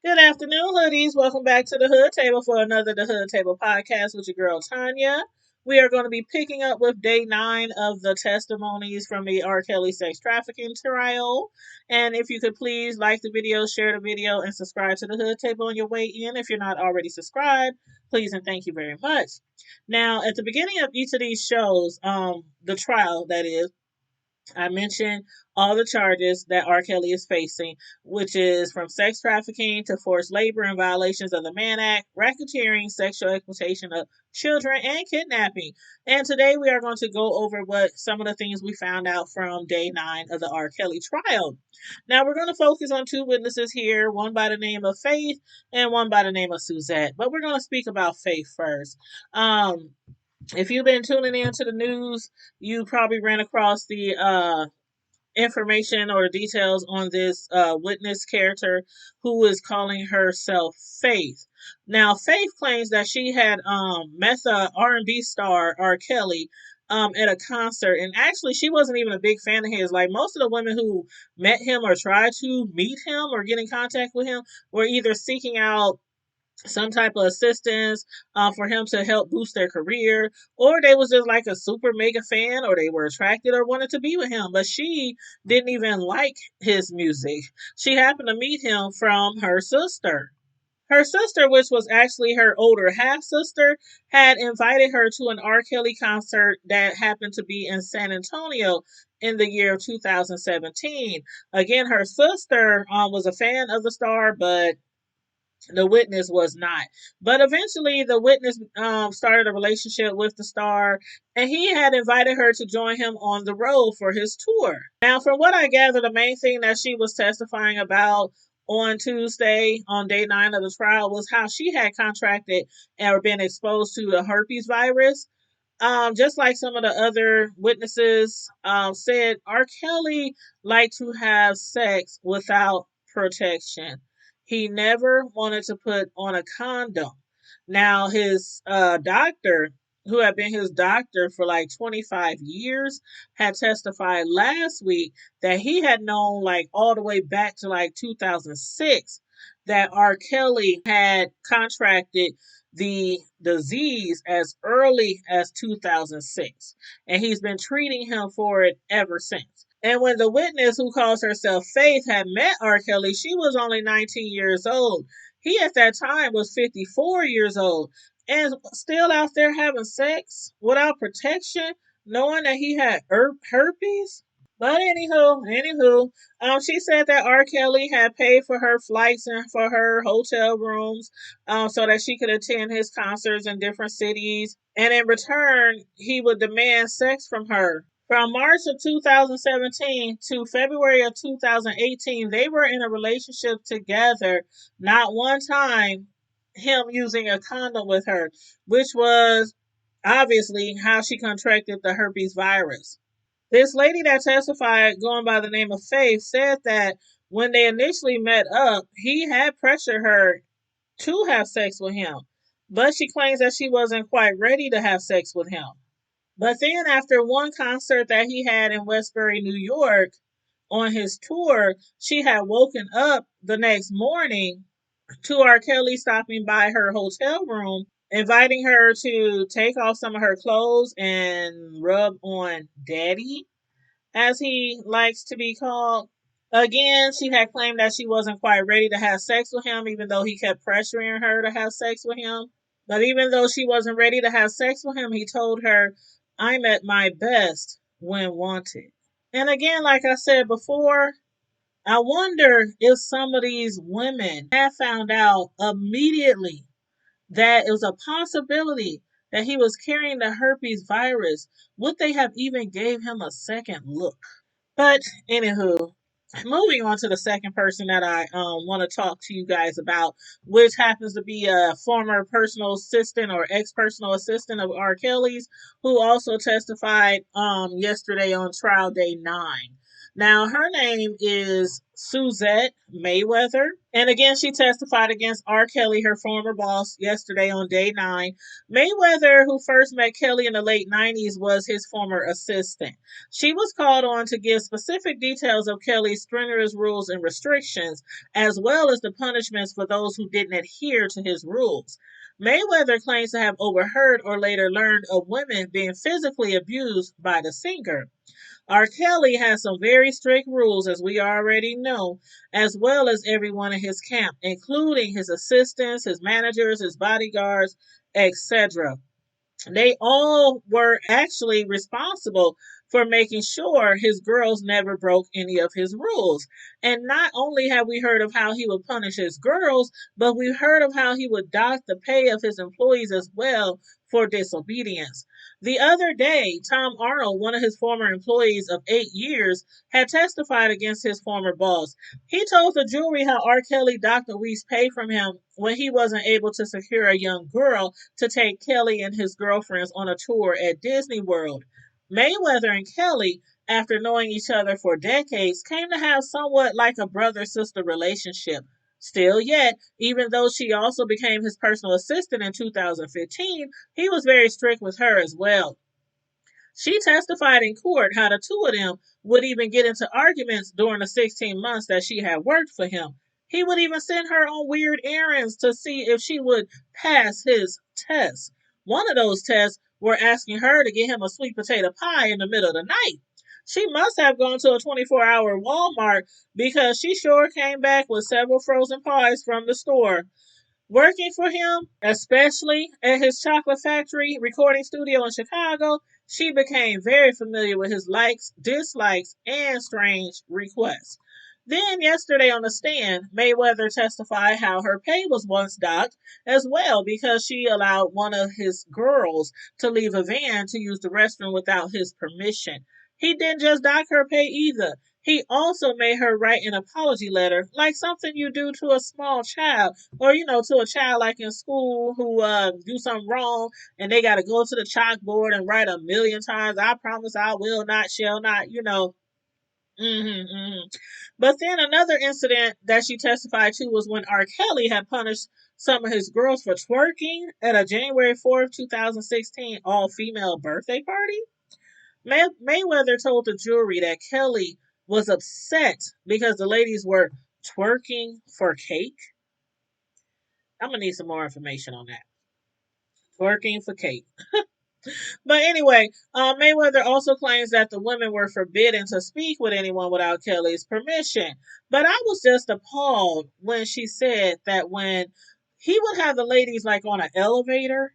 Good afternoon, hoodies. Welcome back to the Hood Table for another The Hood Table podcast with your girl Tanya. We are going to be picking up with day 9 of the testimonies from the R. Kelly sex trafficking trial. And if you could please like the video, share the video, and subscribe to the Hood Table on your way in. If you're not already subscribed, please and thank you very much. Now, at the beginning of each of these shows, the trial that is, I mentioned all the charges that R. Kelly is facing, which is from sex trafficking to forced labor and violations of the Mann Act, racketeering, sexual exploitation of children, and kidnapping. And today we are going to go over what some of the things we found out from day 9 of the R. Kelly trial. Now we're going to focus on two witnesses here, one by the name of Faith and one by the name of Suzette. But we're going to speak about Faith first. Um, if you've been tuning in to the news, you probably ran across the information or details on this witness character who is calling herself Faith. Now, Faith claims that she had met the R&B star R. Kelly at a concert, and actually, she wasn't even a big fan of his. Like most of the women who met him or tried to meet him or get in contact with him were either seeking out some type of assistance for him to help boost their career, or they was just like a super mega fan, or they were attracted or wanted to be with him. But she didn't even like his music. She happened to meet him from her sister. Her sister, which was actually her older half sister, had invited her to an R. Kelly concert that happened to be in San Antonio in the year of 2017. Again, her sister was a fan of the star, but the witness was not. But eventually, the witness started a relationship with the star, and he had invited her to join him on the road for his tour. Now, from what I gather, the main thing that she was testifying about on Tuesday, on day 9 of the trial, was how she had contracted or been exposed to the herpes virus. Just like some of the other witnesses said, R. Kelly liked to have sex without protection. He never wanted to put on a condom. Now, his doctor, who had been his doctor for like 25 years, had testified last week that he had known, like, all the way back to like 2006, that R. Kelly had contracted the disease as early as 2006, and he's been treating him for it ever since. And when the witness, who calls herself Faith, had met R. Kelly, she was only 19 years old. He at that time was 54 years old and still out there having sex without protection, knowing that he had herpes. But anywho, she said that R. Kelly had paid for her flights and for her hotel rooms, so that she could attend his concerts in different cities. And in return, he would demand sex from her. From March of 2017 to February of 2018, they were in a relationship together. Not one time him using a condom with her, which was obviously how she contracted the herpes virus. This lady that testified, going by the name of Faith, said that when they initially met up, he had pressured her to have sex with him, but she claims that she wasn't quite ready to have sex with him. But then, after one concert that he had in Westbury, New York, on his tour, she had woken up the next morning to R. Kelly stopping by her hotel room, inviting her to take off some of her clothes and rub on Daddy, as he likes to be called. Again, she had claimed that she wasn't quite ready to have sex with him, even though he kept pressuring her to have sex with him. But even though she wasn't ready to have sex with him, he told her, "I'm at my best when wanted." And again, like I said before, I wonder if some of these women have found out immediately that it was a possibility that he was carrying the herpes virus. Would they have even gave him a second look? But anywho, moving on to the second person that I want to talk to you guys about, which happens to be a former personal assistant or ex personal assistant of R. Kelly's, who also testified yesterday on trial day 9. Now, her name is Suzette Mayweather. And again, she testified against R. Kelly, her former boss, yesterday on day 9. Mayweather, who first met Kelly in the late 90s, was his former assistant. She was called on to give specific details of Kelly's strenuous rules and restrictions, as well as the punishments for those who didn't adhere to his rules. Mayweather claims to have overheard or later learned of women being physically abused by the singer. R. Kelly has some very strict rules, as we already know, as well as everyone in his camp, including his assistants, his managers, his bodyguards, etc. They all were actually responsible for making sure his girls never broke any of his rules. And not only have we heard of how he would punish his girls, but we've heard of how he would dock the pay of his employees as well for disobedience. The other day, Tom Arnold, one of his former employees of 8 years, had testified against his former boss. He told the jury how R. Kelly docked a week's pay from him when he wasn't able to secure a young girl to take Kelly and his girlfriends on a tour at Disney World. Mayweather and Kelly, after knowing each other for decades, came to have somewhat like a brother sister relationship. Still yet, even though she also became his personal assistant in 2015, he was very strict with her as well. She testified in court how the two of them would even get into arguments during the 16 months that she had worked for him. He would even send her on weird errands to see if she would pass his tests. One of those tests were asking her to get him a sweet potato pie in the middle of the night. She must have gone to a 24-hour Walmart because she sure came back with several frozen pies from the store. Working for him, especially at his chocolate factory recording studio in Chicago, she became very familiar with his likes, dislikes, and strange requests. Then, yesterday on the stand, Mayweather testified how her pay was once docked as well because she allowed one of his girls to leave a van to use the restroom without his permission. He didn't just dock her pay either. He also made her write an apology letter, like something you do to a small child, or to a child like in school who do something wrong and they got to go to the chalkboard and write a million times, "I promise I will not, shall not." But then another incident that she testified to was when R. Kelly had punished some of his girls for twerking at a January 4th, 2016 all-female birthday party. Mayweather told the jury that Kelly was upset because the ladies were twerking for cake. I'm gonna need some more information on that. Twerking for cake. But anyway, Mayweather also claims that the women were forbidden to speak with anyone without Kelly's permission. But I was just appalled when she said that when he would have the ladies like on an elevator,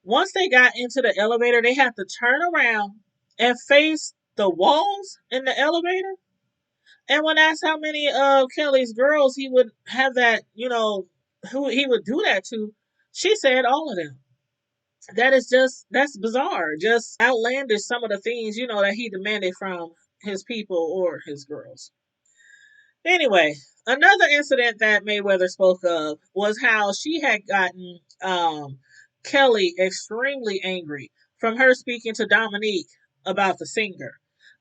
once they got into the elevator, they had to turn around and face the walls in the elevator. And when asked how many of Kelly's girls he would have that, who he would do that to, she said all of them. That's bizarre, just outlandish, some of the things that he demanded from his people or his girls. Anyway, another incident that Mayweather spoke of was how she had gotten Kelly extremely angry from her speaking to Dominique about the singer.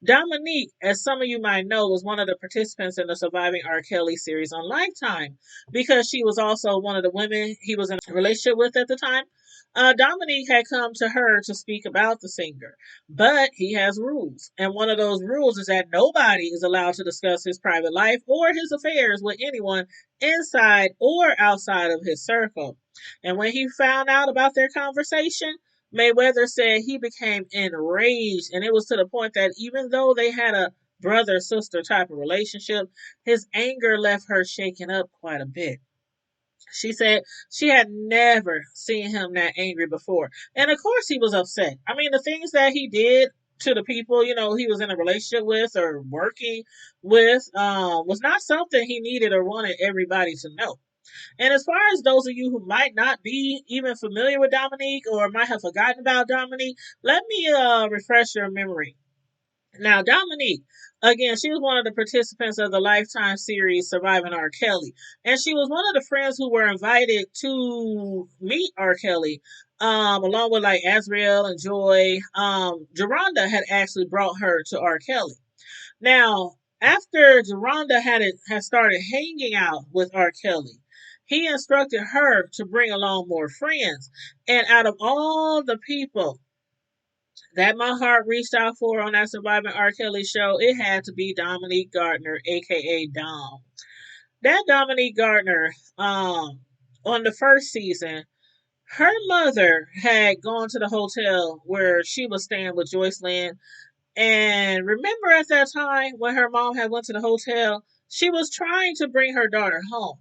Dominique, as some of you might know, was one of the participants in the Surviving R. Kelly series on Lifetime because she was also one of the women he was in a relationship with at the time. Dominique had come to her to speak about the singer, but he has rules. And one of those rules is that nobody is allowed to discuss his private life or his affairs with anyone inside or outside of his circle. And when he found out about their conversation, Mayweather said he became enraged. And it was to the point that even though they had a brother sister type of relationship, his anger left her shaken up quite a bit. She said she had never seen him that angry before. And of course he was upset. I mean, the things that he did to the people, he was in a relationship with or working with, was not something he needed or wanted everybody to know. And as far as those of you who might not be even familiar with Dominique or might have forgotten about Dominique, let me refresh your memory. Now, Dominique, again, she was one of the participants of the Lifetime series Surviving R. Kelly. And she was one of the friends who were invited to meet R. Kelly, along with like Azriel and Joy. Geronda had actually brought her to R. Kelly. Now, After Deronda had started hanging out with R. Kelly, he instructed her to bring along more friends. And out of all the people that my heart reached out for on that Surviving R. Kelly show, it had to be Dominique Gardner, aka Dom. That Dominique Gardner, on the first season, her mother had gone to the hotel where she was staying with Joyce Lynn. And remember at that time when her mom had went to the hotel, she was trying to bring her daughter home.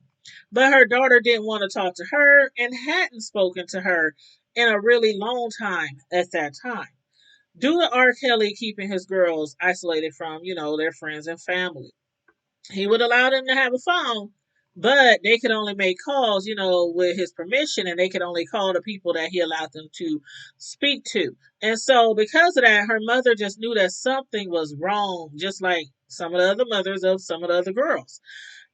But her daughter didn't want to talk to her and hadn't spoken to her in a really long time at that time. Due to R. Kelly keeping his girls isolated from, their friends and family. He would allow them to have a phone, but they could only make calls, with his permission, and they could only call the people that he allowed them to speak to. And so, because of that, her mother just knew that something was wrong, just like some of the other mothers of some of the other girls.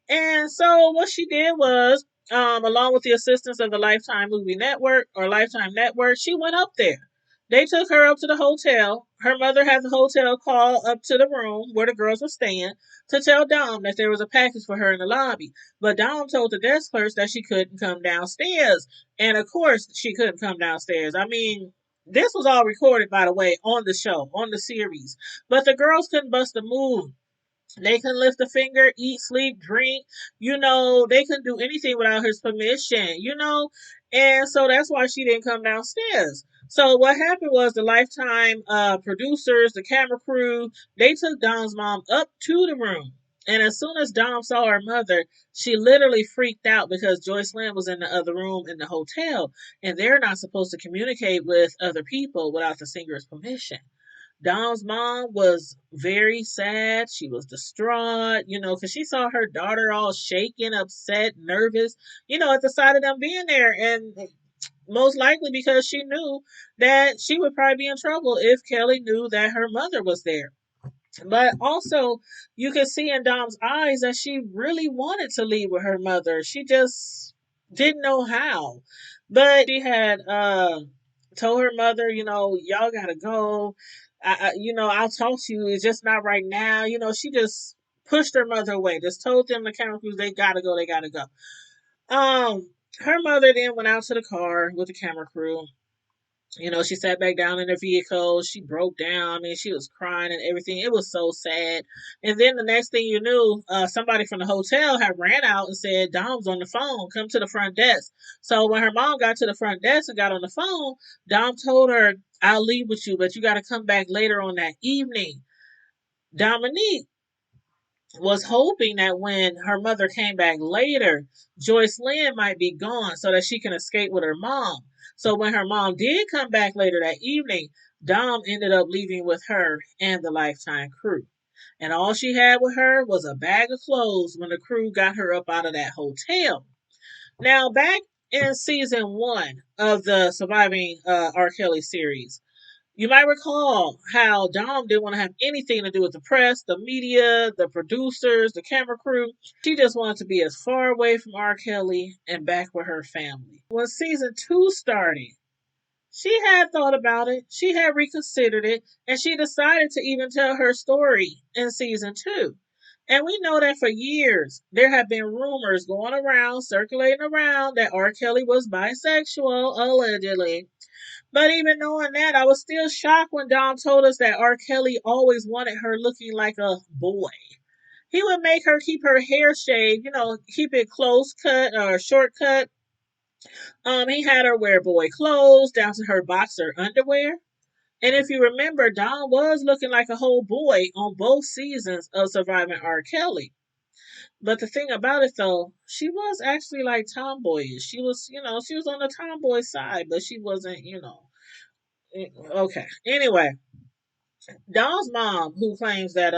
And so what she did was, along with the assistance of the Lifetime Movie Network or Lifetime Network, she went up there. They took her up to the hotel. Her mother had the hotel call up to the room where the girls were staying to tell Dom that there was a package for her in the lobby. But Dom told the desk clerks that she couldn't come downstairs. And of course, she couldn't come downstairs. I mean, this was all recorded, by the way, on the show, on the series. But the girls couldn't bust a move. They couldn't lift a finger, eat, sleep, drink. They couldn't do anything without his permission. And so that's why she didn't come downstairs. So what happened was the Lifetime producers, the camera crew, they took Dom's mom up to the room. And as soon as Dom saw her mother, she literally freaked out because Joyce Lynn was in the other room in the hotel. And they're not supposed to communicate with other people without the singer's permission. Dom's mom was very sad. She was distraught, because she saw her daughter all shaken, upset, nervous, at the sight of them being there. And most likely because she knew that she would probably be in trouble if Kelly knew that her mother was there. But also, you could see in Dom's eyes that she really wanted to leave with her mother. She just didn't know how. But she had told her mother, y'all gotta go. I'll talk to you. It's just not right now. She just pushed her mother away. Just told them, the camera crews, they gotta go. They gotta go. Her mother then went out to the car with the camera crew. She sat back down in her vehicle. She broke down. I mean, she was crying and everything. It was so sad. And then the next thing you knew, somebody from the hotel had ran out and said, Dom's on the phone. Come to the front desk. So when her mom got to the front desk and got on the phone, Dom told her, I'll leave with you, but you got to come back later on that evening. Dominique was hoping that when her mother came back later, Joyce Lynn might be gone so that she can escape with her mom. So when her mom did come back later that evening, Dom ended up leaving with her and the Lifetime crew. And all she had with her was a bag of clothes when the crew got her up out of that hotel. Now, back in season 1 of the Surviving R. Kelly series, you might recall how Dom didn't want to have anything to do with the press, the media, the producers, the camera crew. She just wanted to be as far away from R. Kelly and back with her family. When season 2 started, she had thought about it, she had reconsidered it, and she decided to even tell her story in season 2. And we know that for years there have been rumors going around, circulating around, that R. Kelly was bisexual, allegedly. But even knowing that, I was still shocked when Dom told us that R. Kelly always wanted her looking like a boy. He would make her keep her hair shaved, keep it close cut or short cut. He had her wear boy clothes down to her boxer underwear. And if you remember, Dom was looking like a whole boy on both seasons of Surviving R. Kelly. But the thing about it though, she was actually like tomboyish. She was, she was on the tomboy side, but she wasn't, okay. Anyway, Dom's mom, who claims that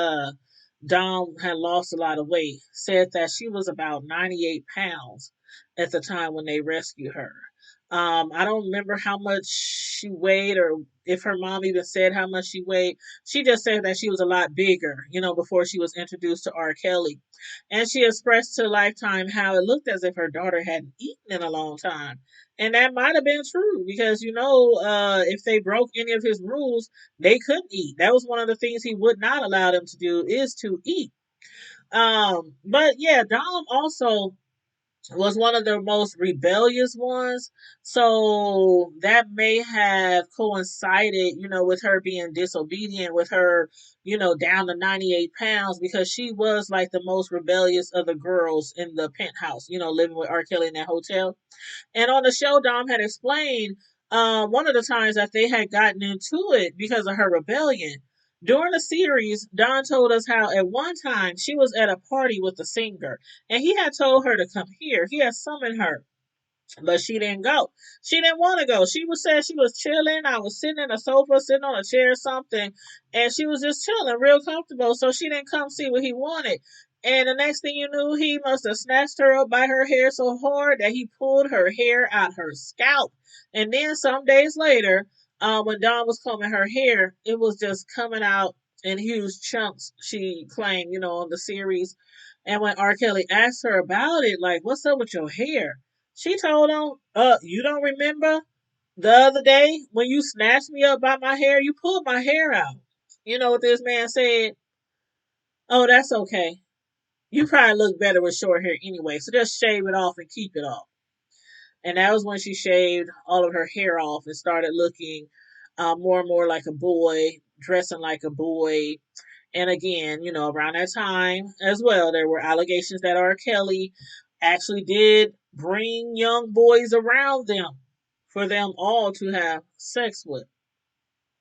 Dom had lost a lot of weight, said that she was about 98 pounds at the time when they rescued her. I don't remember how much she weighed or if her mom even said how much she weighed. She just said that she was a lot bigger, before she was introduced to R. Kelly. And she expressed to Lifetime how it looked as if her daughter hadn't eaten in a long time. And that might have been true because, if they broke any of his rules, they couldn't eat. That was one of the things he would not allow them to do is to eat. But yeah, Dom also was one of the most rebellious ones. So that may have coincided, with her being disobedient, with her, down to 98 pounds, because she was like the most rebellious of the girls in the penthouse, living with R. Kelly in that hotel. And on the show, Dom had explained one of the times that they had gotten into it because of her rebellion. During the series, Don told us how at one time she was at a party with a singer, and he had told her to come here. He had summoned her, but she didn't go. She didn't want to go. She was saying she was chilling. I was sitting in a sofa, sitting on a chair or something, and she was just chilling, real comfortable. So she didn't come see what he wanted. And the next thing you knew, he must have snatched her up by her hair so hard that he pulled her hair out her scalp. And then some days later, when Dawn was combing her hair, it was just coming out in huge chunks, she claimed, on the series. And when R. Kelly asked her about it, like, what's up with your hair? She told him, you don't remember the other day when you snatched me up by my hair? You pulled my hair out. You know what this man said? Oh, that's okay. You probably look better with short hair anyway, so just shave it off and keep it off. And that was when she shaved all of her hair off and started looking more and more like a boy, dressing like a boy. And again, around that time as well, there were allegations that R. Kelly actually did bring young boys around them for them all to have sex with.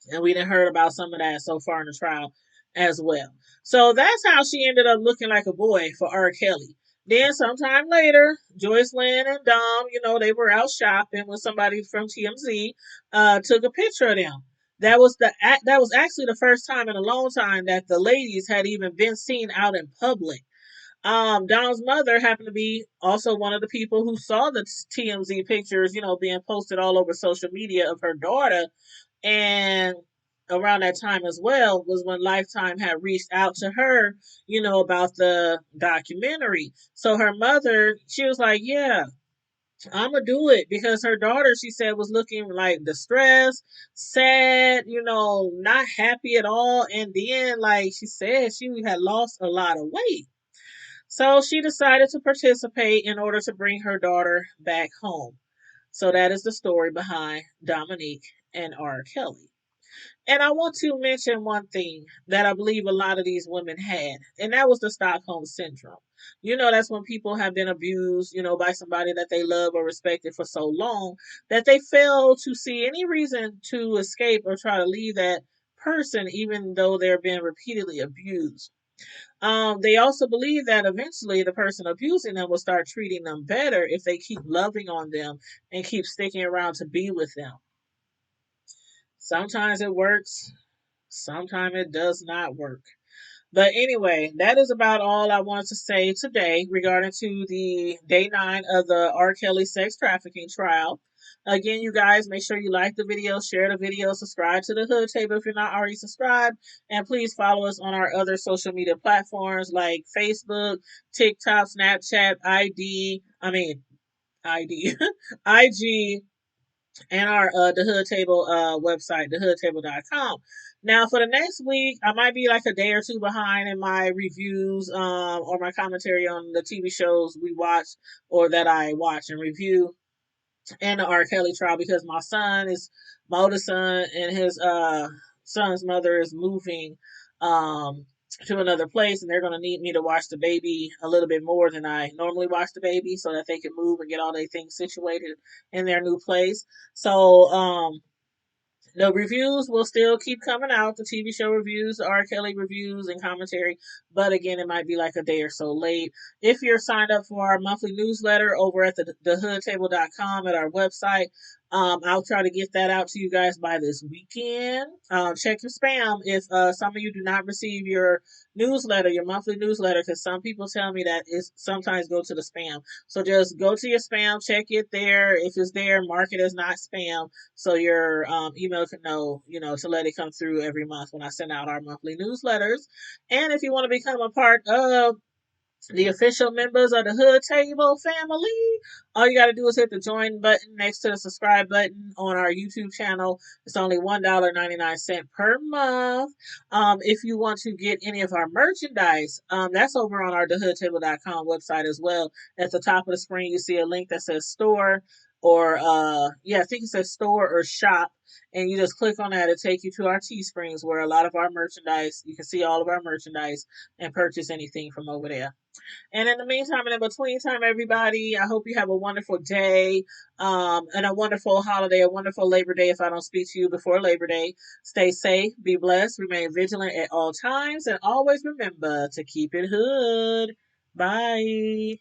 And we done heard about some of that so far in the trial as well. So that's how she ended up looking like a boy for R. Kelly. Then sometime later, Joyce Lynn and Dom, they were out shopping when somebody from TMZ took a picture of them. That was actually the first time in a long time that the ladies had even been seen out in public. Dom's mother happened to be also one of the people who saw the TMZ pictures, being posted all over social media of her daughter. And around that time as well was when Lifetime had reached out to her, about the documentary. So her mother, she was like, yeah, I'm gonna do it, because her daughter, she said, was looking like distressed, sad, not happy at all. And then, like she said, she had lost a lot of weight. So she decided to participate in order to bring her daughter back home. So that is the story behind Dominique and R. Kelly. And I want to mention one thing that I believe a lot of these women had, and that was the Stockholm Syndrome. That's when people have been abused, by somebody that they love or respected for so long that they fail to see any reason to escape or try to leave that person, even though they're being repeatedly abused. They also believe that eventually the person abusing them will start treating them better if they keep loving on them and keep sticking around to be with them. Sometimes it works, sometimes it does not work. But anyway, that is about all I wanted to say today regarding to the day 9 of the R. Kelly sex trafficking trial. Again, you guys, make sure you like the video, share the video, subscribe to the Hood Table if you're not already subscribed, and please follow us on our other social media platforms like Facebook, TikTok, Snapchat, ID, IG, and our the Hood Table website, thehoodtable.com. Now for the next week, I might be like a day or two behind in my reviews or my commentary on the TV shows we watch or that I watch and review, and the R. Kelly trial, because my oldest son and his son's mother is moving um to another place, and they're gonna need me to watch the baby a little bit more than I normally watch the baby so that they can move and get all their things situated in their new place. So the reviews will still keep coming out, the TV show reviews, the R. Kelly reviews, and commentary. But again, it might be like a day or so late. If you're signed up for our monthly newsletter over at thehoodtable.com at our website, I'll try to get that out to you guys by this weekend. Check your spam if some of you do not receive your newsletter, your monthly newsletter, because some people tell me that it sometimes go to the spam. So just go to your spam, check it there. If it's there, mark it as not spam, so your email can know, to let it come through every month when I send out our monthly newsletters. And if you want to become a part of the official members of the Hood Table family. All you got to do is hit the join button next to the subscribe button on our YouTube channel. It's only $1.99 per month. If you want to get any of our merchandise, that's over on our thehoodtable.com website as well. At the top of the screen, you see a link that says store or, I think it says store or shop. And you just click on that to take you to our Teesprings where a lot of our merchandise, you can see all of our merchandise and purchase anything from over there. And in the meantime, and in between time, everybody, I hope you have a wonderful day, and a wonderful holiday, a wonderful Labor Day if I don't speak to you before Labor Day. Stay safe, be blessed, remain vigilant at all times, and always remember to keep it hood. Bye.